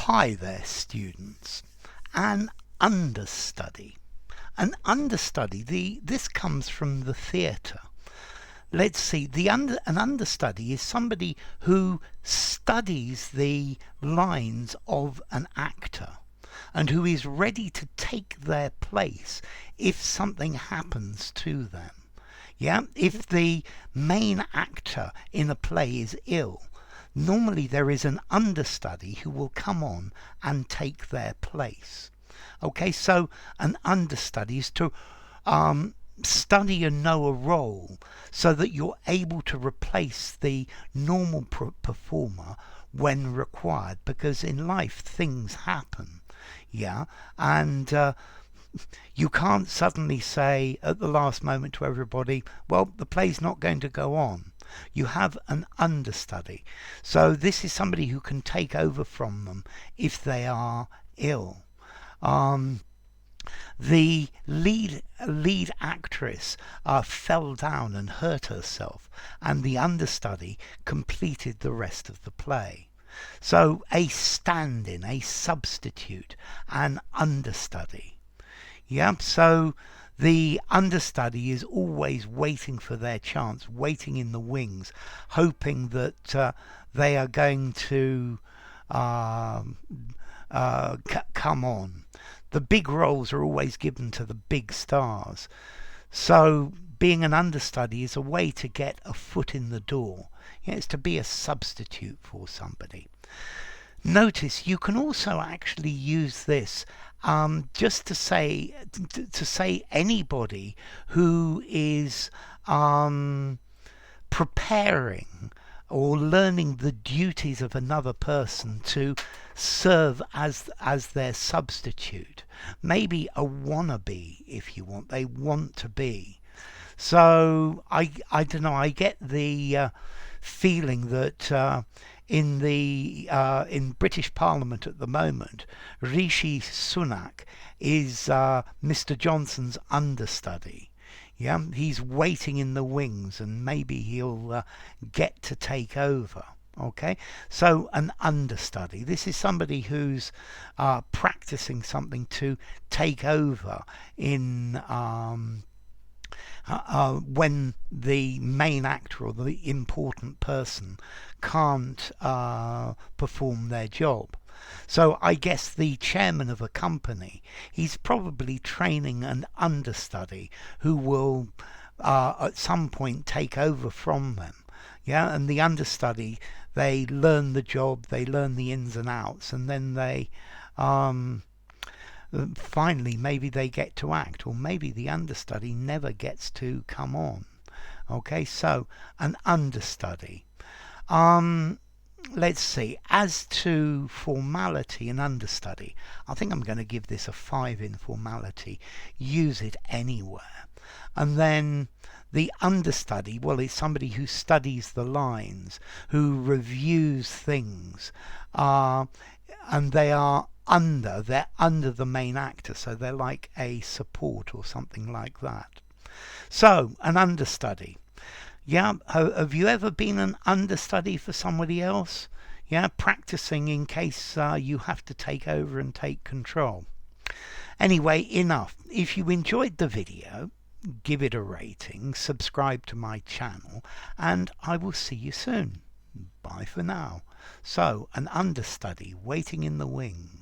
Hi there, students. An understudy. An understudy, this comes from the theatre. Let's see, an understudy is somebody who studies the lines of an actor and who is ready to take their place if something happens to them. Yeah, if the main actor in a play is ill, normally there is an understudy who will come on and take their place. Okay, so an understudy is to study and know a role so that you're able to replace the normal performer when required, because in life things happen. Yeah, and you can't suddenly say at the last moment to everybody, well, the play's not going to go on. You have an understudy. So this is somebody who can take over from them if they are ill. The lead actress fell down and hurt herself, and the understudy completed the rest of the play. So a stand-in, a substitute, an understudy. Yeah, so the understudy is always waiting for their chance, waiting in the wings, hoping that they are going to come on. The big roles are always given to the big stars. So being an understudy is a way to get a foot in the door. Yeah, it's to be a substitute for somebody. Notice you can also actually use this just to say anybody who is preparing or learning the duties of another person to serve as their substitute. Maybe a wannabe, if you want. They want to be. So I don't know. I get the feeling that in British Parliament at the moment, Rishi Sunak is Mr. Johnson's understudy. Yeah, he's waiting in the wings, and maybe he'll get to take over. Okay, so an understudy. This is somebody who's practicing something to take over in when the main actor or the important person can't perform their job. So I guess the chairman of a company, he's probably training an understudy who will at some point take over from them. Yeah, and the understudy, they learn the job, they learn the ins and outs, and then they finally maybe they get to act, or maybe the understudy never gets to come on. Okay, so an understudy. Let's see, as to formality and understudy, I think I'm going to give this a 5 in formality. Use it anywhere. And then the understudy, well, it's somebody who studies the lines, who reviews things, and they're under the main actor, so they're like a support or something like that. So an understudy. Yeah, have you ever been an understudy for somebody else? Yeah, practicing in case you have to take over and take control. Anyway, enough. If you enjoyed the video, give it a rating, subscribe to my channel, and I will see you soon. Bye for now. So, an understudy waiting in the wings.